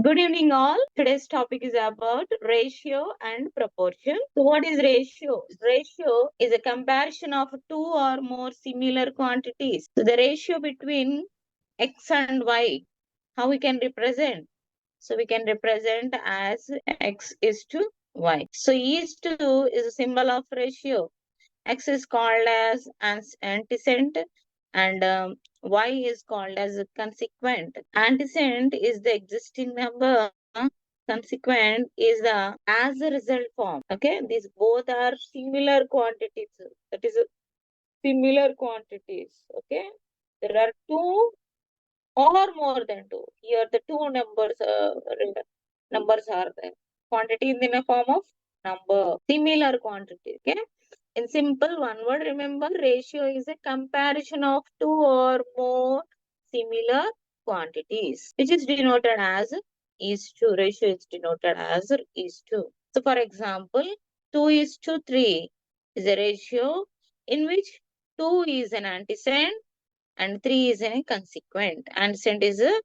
Good evening, all. Today's topic is about ratio and proportion. So, what is ratio? Ratio is a comparison of two or more similar quantities. So, the ratio between x and y, how we can represent? So, we can represent as x is to y. So, E is to is a symbol of ratio. X is called as antecedent and Y is called as consequent. Antecedent is the existing number. Consequent is the as a result form. Okay, these both are similar quantities. That is similar quantities. Okay, there are two or more than two. Here the two numbers are there. Quantity in the form of number. Similar quantity. Okay. In simple one word, remember ratio is a comparison of two or more similar quantities, which is denoted as is to. Ratio is denoted as is to. So, for example, 2 is to 3 is a ratio in which 2 is an antecedent and 3 is a consequent. Antecedent is a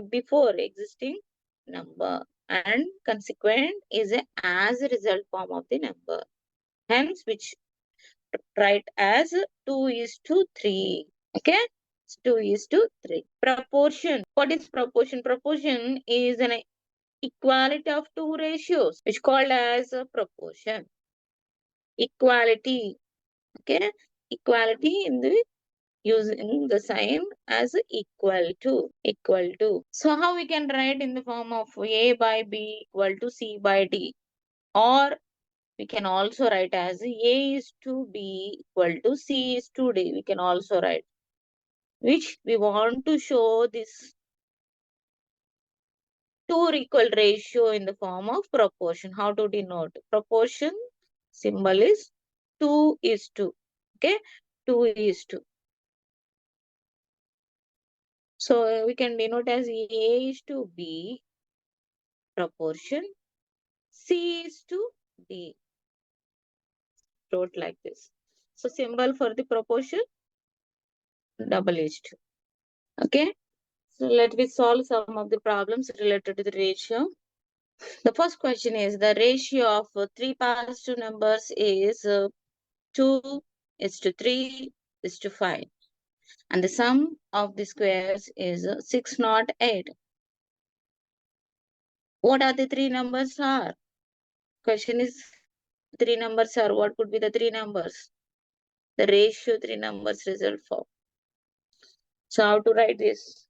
before existing number and consequent is a as a result form of the number. Hence, which write as 2 is to 3. Okay? 2 is to 3. Proportion. What is proportion? Proportion is an equality of two ratios, which called as a proportion. Equality. Okay? Equality in the using the sign as equal to. Equal to. So how we can write in the form of A by B equal to C by D, or we can also write as A is to B equal to C is to D. We can also write, which we want to show this two equal ratio in the form of proportion. How to denote? Proportion symbol is 2 is to. Okay, 2 is to. So we can denote as A is to B proportion, C is to D. Wrote like this. So symbol for the proportion double is to. Okay. So let me solve some of the problems related to the ratio. The first question is the ratio of three positive numbers is 2 is to 3 is to 5. And the sum of the squares is 608. What are the three numbers are? Question is three numbers are, what could be the three numbers? The ratio three numbers result form. So how to write this?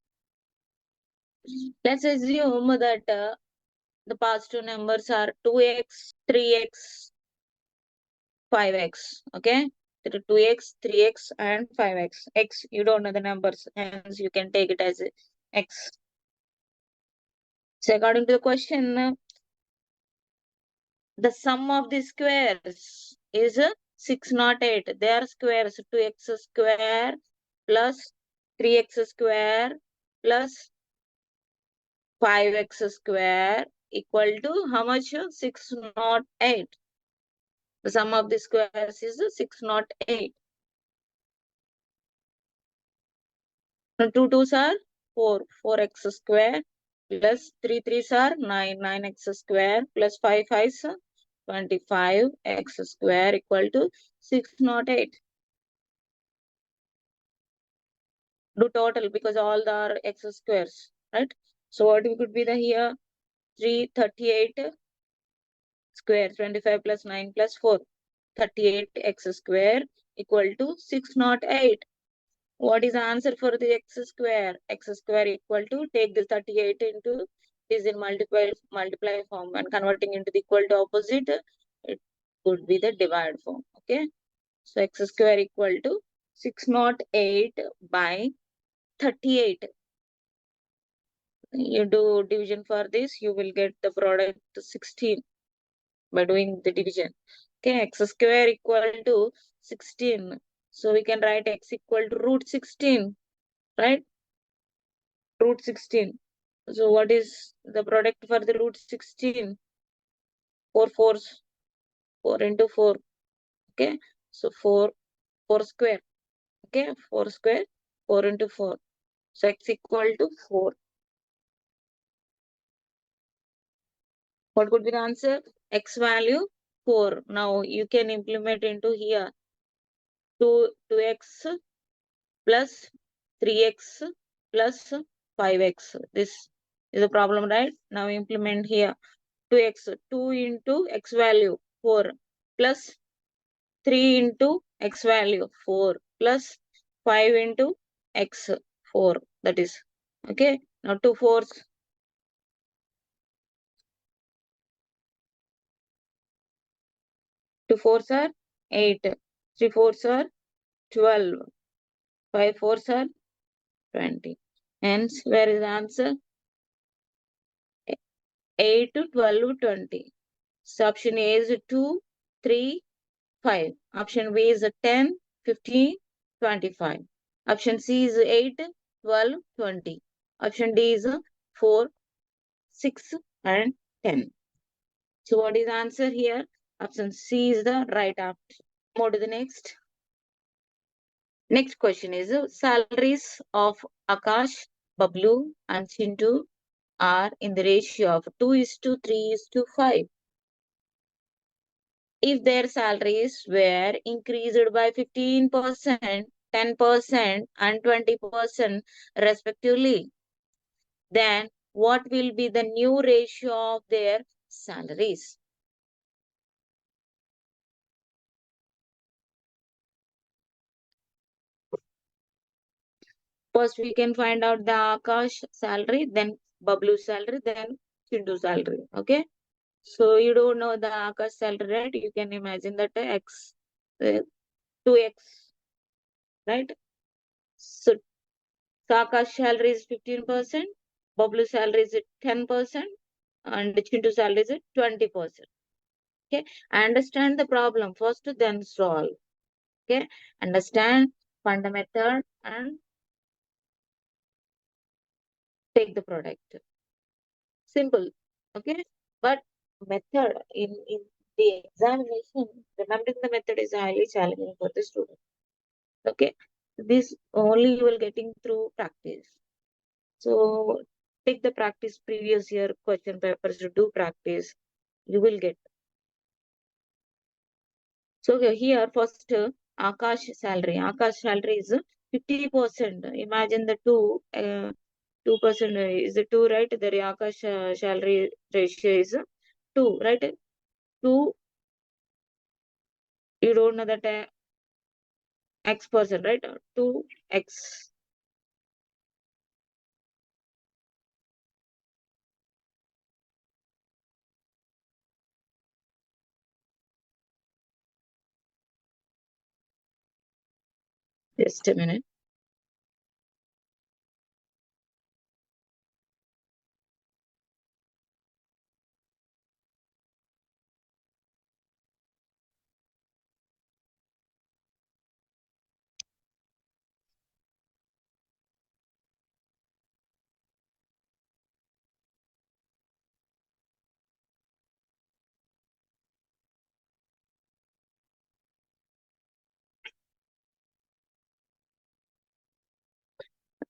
Let's assume that the positive numbers are 2x, 3x, 5x. Okay, 2x, 3x, and 5x. X, you don't know the numbers, hence you can take it as x. So according to the question, the sum of the squares is 608. They are squares. 2x square plus 3x square plus 5x square equal to how much? 608. The sum of the squares is 608. Now 2 2s are 4. 4x square plus 3 3s are 9. 9x square plus 5 5s 25x square equal to 608. Do total because all are x squares, right? So what could be the here? 338 square, 25 plus 9 plus 4. 38x square equal to 608. What is the answer for the x square? X square equal to, take this 38 into this in multiply form and converting into the equal to opposite, it could be the divide form. Okay. So x square equal to 608 by 38. You do division for this, you will get the product 16 by doing the division. Okay, x square equal to 16. So we can write x equal to root 16, right? Root 16. So what is the product for the root 16? 4 fours, 4 into 4. Okay, so 4 square. Okay, 4 square, 4 into 4. So x equal to 4. What could be the answer? X value 4. Now you can implement into here 2x plus 3x plus 5x. This is a problem, right? Now implement here 2x, 2 into x value 4 plus 3 into x value 4 plus 5 into x 4. That is okay. Now 2 fours. 2 fours are 8. 3 fours are 12. 5 fours are 20. Hence, where is the answer? 8, 12, 20. So option A is 2, 3, 5. Option B is 10, 15, 25. Option C is 8, 12, 20. Option D is 4, 6 and 10. So what is the answer here? Option C is the right answer. Move to the next. Next question is salaries of Akash, Bablu and Chintu are in the ratio of 2 is to 3 is to 5. If their salaries were increased by 15%, 10% and 20% respectively, then what will be the new ratio of their salaries? First, we can find out the Akash salary, then Bablu's salary, then Chintu's salary. Okay. So you don't know the Akash salary, right? You can imagine that X, 2X, right? So Akash salary is 15%, Bablu's salary is 10%, and Chintu's salary is 20%. Okay. Understand the problem first, then solve. Okay. Understand fundamental and take the product. Simple. Okay. But method in the examination, remembering the method is highly challenging for the student. Okay. This only you will getting through practice. So take the practice previous year question papers to do practice. You will get. So here first Akash salary. Akash salary is 50%. Imagine the 2% is the 2, right? The Akash salary ratio is 2, right? 2, you don't know that X person, right? 2X. Just a minute.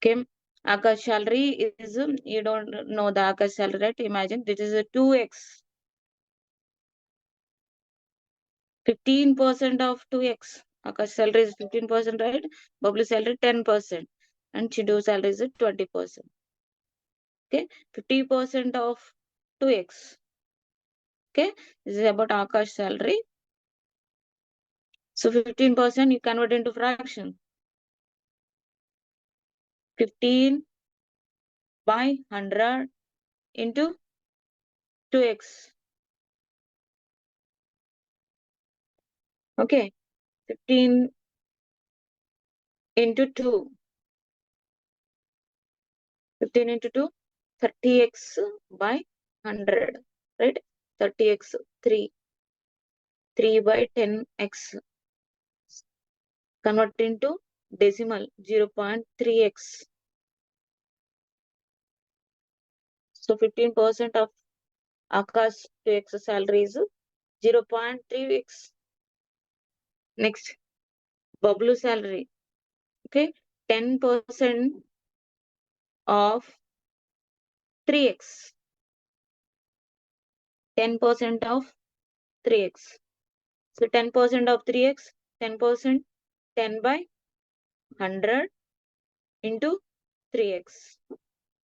Okay. Akash salary is, you don't know the Akash salary, right? Imagine this is a 2X. 15% of 2X. Akash salary is 15%, right? Bablu salary 10%. And Chintu salary is 20%. Okay. 50% of 2X. Okay. This is about Akash salary. So 15% you convert into fraction. 15 by 100 into 2X. Okay. 15 into 2. 15 into 2. 30x by 100. Right? 30x 3. 3 by 10x. Convert into decimal 0.3x. So 15% of Akash 2x salary is 0.3x. Next, Bablu salary. Okay, 10% of 3x. 10% of 3x. So 10% of 3x, 10%, 10 by 100 into 3x,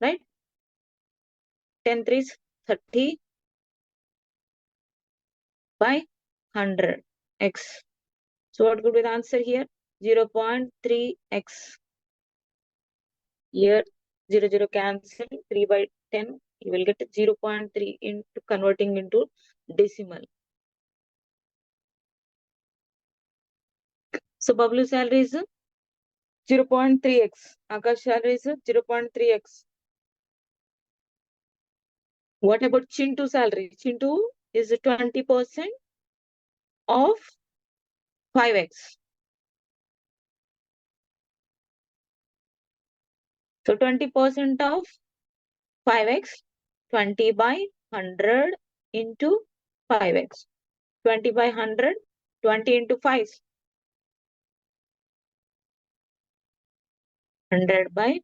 right? 10 3 is 30 by 100x. So what could be the answer here? 0.3x. Here 0 0 cancel, 3 by 10, you will get 0.3 into converting into decimal. So Bablu salary is 0.3x. Akash salary is 0.3x. What about Chintu salary? Chintu is 20% of 5x. So 20% of 5x, 20 by 100 into 5x. 20 by 100, 20 into 5. 100 by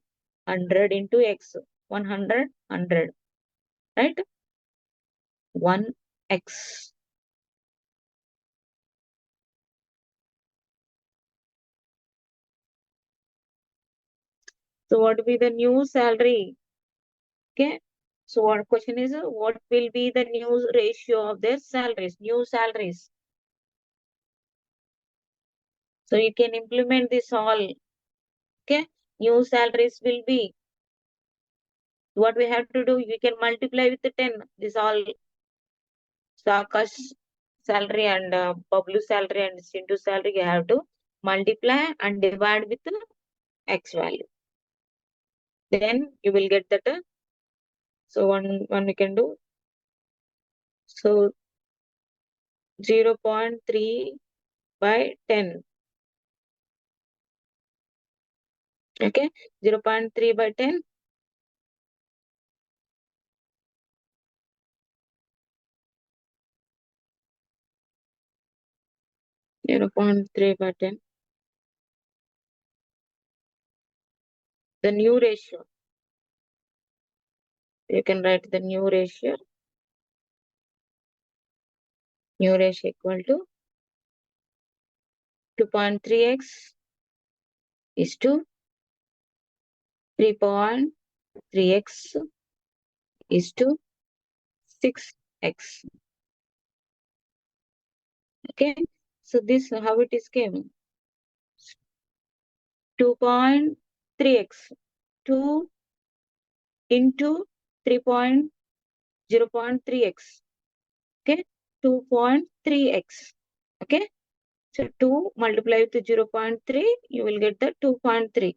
100 into x. 100, 100. Right? 1x. So what will be the new salary? Okay. So one question is, what will be the new ratio of their salaries? New salaries. So you can implement this all. Okay. New salaries will be, what we have to do, you can multiply with the 10. This all Akash salary and Bablu salary and Sintu salary, you have to multiply and divide with the x value. Then you will get that. So one we can do. So 0.3 by 10. Okay. 0.3 by 10. 0.3 by 10. The new ratio. You can write the new ratio. New ratio equal to 2.3x is to 3.3x is to 6x. Okay. So this how it is came. 2.3x. 2 into 0.3x. Okay. 2.3x. Okay. So 2 multiplied with 0.3, you will get the 2.3.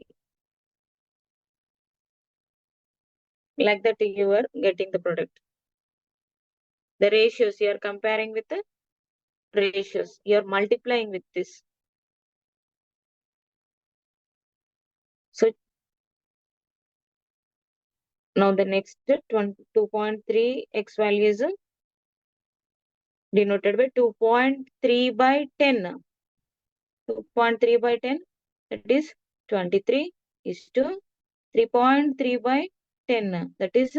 Like that you are getting the product. The ratios you are comparing with the ratios. You are multiplying with this. So now the next 2.3 x value is denoted by 2.3 by 10. 2.3 by 10, that is 23 is to 3.3 by 10, that is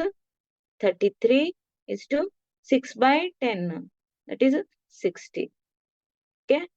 33 is to 6 by 10, that is 60. Okay.